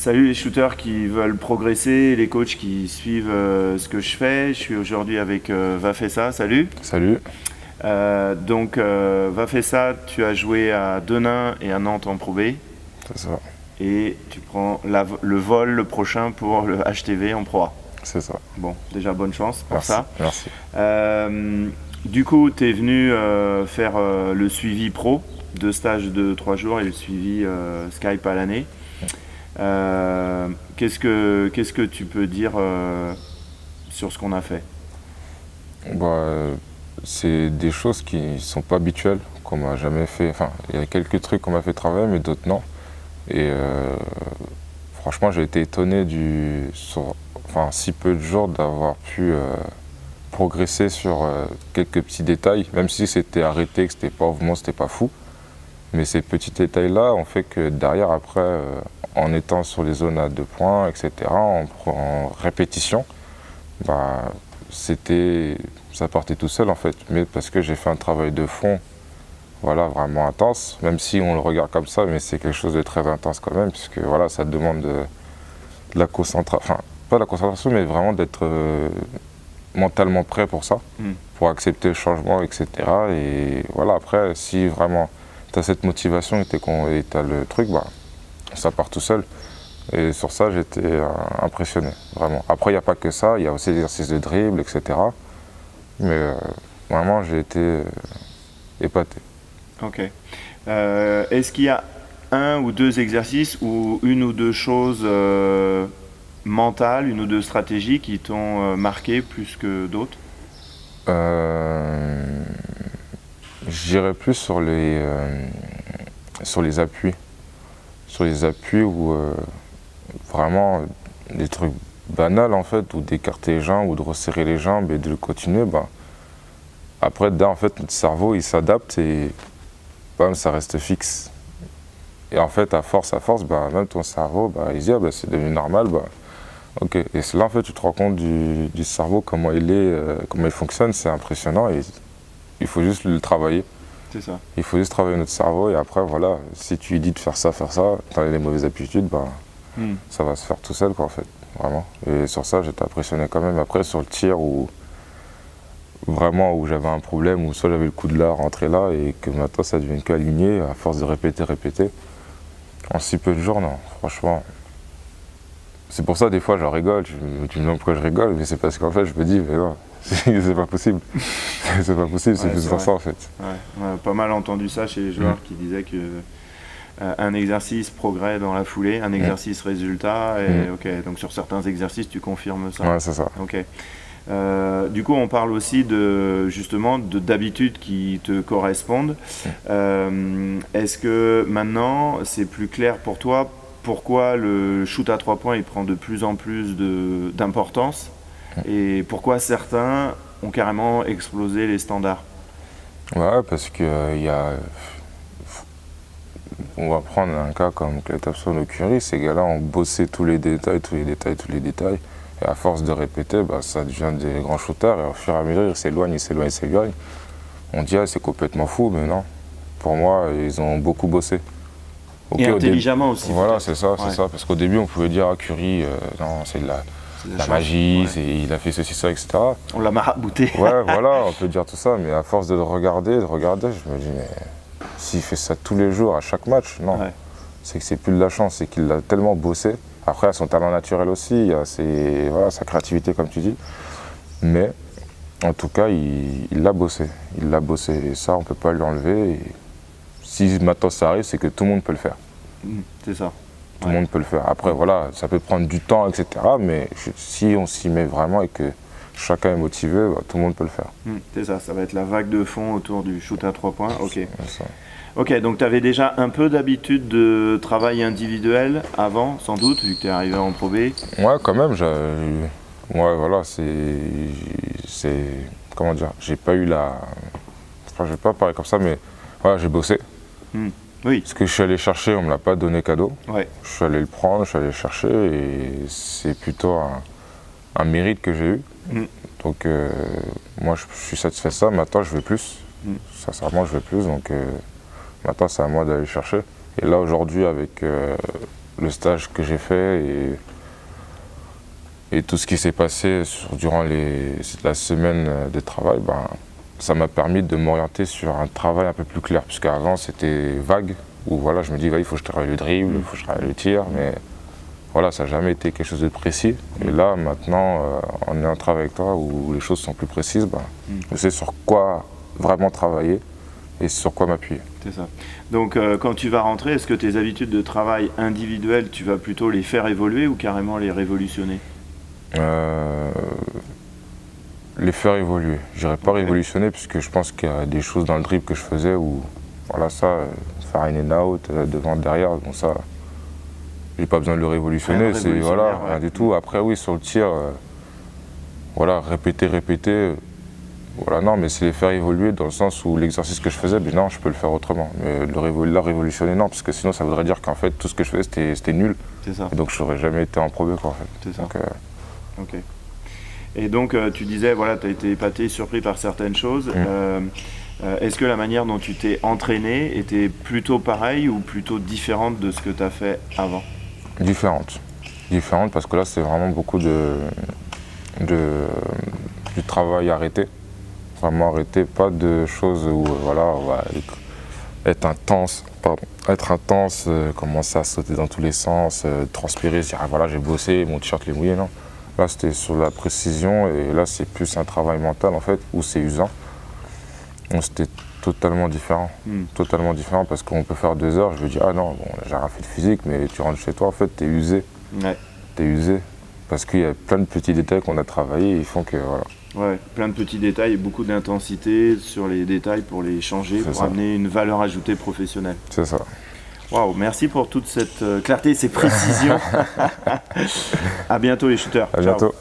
Salut les shooters qui veulent progresser, les coachs qui suivent ce que je fais. Je suis aujourd'hui avec Vafessa. Salut. Salut. Vafessa, tu as joué à Denain et à Nantes en Pro B. C'est ça. Et tu prends le vol le prochain pour le HTV en Pro A. C'est ça. Bon, déjà bonne chance pour Merci. ça. Merci. Du coup, tu es venu faire le suivi pro, 2 stages de 3 jours et le suivi Skype à l'année. Qu'est-ce que tu peux dire sur ce qu'on a fait? C'est des choses qui ne sont pas habituelles, qu'on m'a jamais fait. Enfin, il y a quelques trucs qu'on m'a fait travailler, mais d'autres non. Et franchement, j'ai été étonné sur si peu de jours d'avoir pu progresser sur quelques petits détails, même si c'était arrêté, que c'était pas au moment, c'était pas fou. Mais ces petits détails-là ont fait que derrière, après, en étant sur les zones à 2 points, etc., en répétition, ça partait tout seul en fait. Mais parce que j'ai fait un travail de fond, voilà, vraiment intense, même si on le regarde comme ça, mais c'est quelque chose de très intense quand même, puisque voilà, ça demande de la concentration, enfin, pas la concentration, mais vraiment d'être mentalement prêt pour ça, pour accepter le changement, etc. Et voilà, après, si vraiment tu as cette motivation et tu as le truc, ça part tout seul. Et sur ça, j'étais impressionné, vraiment. Après, il n'y a pas que ça, il y a aussi l'exercice de dribble, etc. Mais vraiment, j'ai été épaté. Ok. Est-ce qu'il y a 1 ou 2 exercices ou 1 ou 2 choses mentales, 1 ou 2 stratégies qui t'ont marqué plus que d'autres? J'irais plus sur les appuis. Sur les appuis où vraiment des trucs banals en fait, ou d'écarter les jambes ou de resserrer les jambes et de le continuer. Après, en fait, notre cerveau il s'adapte et ça reste fixe. Et en fait, à force, même ton cerveau, il se dit c'est devenu normal. Ok. Et c'est là en fait tu te rends compte du cerveau, comment il fonctionne, c'est impressionnant et il faut juste le travailler. C'est ça. Il faut juste travailler notre cerveau et après voilà, si tu lui dis de faire ça, t'as les mauvaises habitudes, ça va se faire tout seul quoi en fait, vraiment. Et sur ça j'étais impressionné quand même. Après sur le tir où j'avais un problème, où soit j'avais le coup de là, rentrer là et que maintenant ça devient qu'aligné à force de répéter. En si peu de jours, non, franchement. C'est pour ça des fois j'en rigole, tu me demandes pourquoi je rigole, mais c'est parce qu'en fait je me dis mais non, c'est pas possible. C'est pas possible, c'est plus pour ça en fait. Ouais. On a pas mal entendu ça chez les joueurs qui disaient que un exercice progrès dans la foulée, un exercice résultat, et ok, donc sur certains exercices tu confirmes ça. Ouais, c'est ça. Ok. Du coup, on parle aussi d'habitudes qui te correspondent. Est-ce que maintenant c'est plus clair pour toi pourquoi le shoot à 3 points il prend de plus en plus d'importance et pourquoi certains ont carrément explosé les standards? Ouais, parce que on va prendre un cas comme Klay Thompson ou Curry, ces gars-là ont bossé tous les détails. Et à force de répéter, ça devient des grands shooters et au fur et à mesure, ils s'éloignent. On dit c'est complètement fou, mais non. Pour moi, ils ont beaucoup bossé. Et intelligemment aussi. Voilà, c'est ça. Parce qu'au début, on pouvait dire à Curry, non, c'est de la magie, il a fait ceci, ça, etc. On l'a marabouté. Ouais, voilà, on peut dire tout ça, mais à force de le regarder, je me dis, mais s'il fait ça tous les jours, à chaque match, non. Ouais. C'est que c'est plus de la chance, c'est qu'il a tellement bossé. Après, il y a son talent naturel aussi, il y a sa créativité, comme tu dis. Mais, en tout cas, il l'a bossé. Il l'a bossé, et ça, on ne peut pas lui enlever. Et si maintenant ça arrive, c'est que tout le monde peut le faire. C'est ça. Tout le monde peut le faire. Après, voilà, ça peut prendre du temps, etc. Mais si on s'y met vraiment et que chacun est motivé, tout le monde peut le faire. C'est ça, ça va être la vague de fond autour du shoot à 3 points. Ok. Ok, donc tu avais déjà un peu d'habitude de travail individuel avant, sans doute, vu que tu es arrivé en Pro B. Ouais, quand même. Ouais, voilà, comment dire, j'ai pas eu je vais pas parler comme ça, mais voilà, j'ai bossé. Oui. Ce que je suis allé chercher, on me l'a pas donné cadeau. Ouais. Je suis allé le prendre, je suis allé le chercher et c'est plutôt un mérite que j'ai eu. Donc moi je suis satisfait de ça, maintenant je veux plus. Sincèrement je veux plus, donc maintenant c'est à moi d'aller le chercher. Et là aujourd'hui avec le stage que j'ai fait et tout ce qui s'est passé durant la semaine de travail, ben, ça m'a permis de m'orienter sur un travail un peu plus clair, puisqu'avant c'était vague, où voilà, je me dis il faut que je travaille le dribble, il faut que je travaille le tir, mais voilà, ça n'a jamais été quelque chose de précis. Et là, maintenant, en ayant travaillé avec toi, où les choses sont plus précises, ben, je sais sur quoi vraiment travailler et sur quoi m'appuyer. C'est ça. Donc quand tu vas rentrer, est-ce que tes habitudes de travail individuelles, tu vas plutôt les faire évoluer ou carrément les révolutionner? Les faire évoluer. Je dirais pas révolutionner, puisque je pense qu'il y a des choses dans le dribble que je faisais où, voilà, faire un in-out, devant, derrière, bon ça, j'ai pas besoin de le révolutionner, c'est voilà, rien du tout. Après oui, sur le tir, voilà, répéter, voilà, non, mais c'est les faire évoluer dans le sens où l'exercice que je faisais, ben non, je peux le faire autrement. Mais la révolutionner, non, parce que sinon ça voudrait dire qu'en fait tout ce que je faisais c'était nul. C'est ça. Et donc je n'aurais jamais été en Pro B, quoi, en fait. C'est ça. Donc, ok. Et donc tu disais, voilà, tu as été épaté, surpris par certaines choses. Est-ce que la manière dont tu t'es entraîné était plutôt pareille ou plutôt différente de ce que tu as fait avant? Différente parce que là c'est vraiment beaucoup du travail arrêté. Vraiment arrêté, pas de choses où voilà, on va être intense, commencer à sauter dans tous les sens, transpirer, se dire ah, voilà j'ai bossé, mon t-shirt est mouillé, non. Là c'était sur la précision et là c'est plus un travail mental en fait, où c'est usant. Donc c'était totalement différent. Totalement différent parce qu'on peut faire 2 heures, je lui dis ah non, bon j'ai rien fait de physique, mais tu rentres chez toi en fait, t'es usé. Ouais. T'es usé. Parce qu'il y a plein de petits détails qu'on a travaillés et ils font que voilà. Ouais, plein de petits détails et beaucoup d'intensité sur les détails pour les changer, pour ça. amener une valeur ajoutée professionnelle. C'est ça. Waouh, merci pour toute cette clarté et ces précisions. À bientôt les shooters. À bientôt.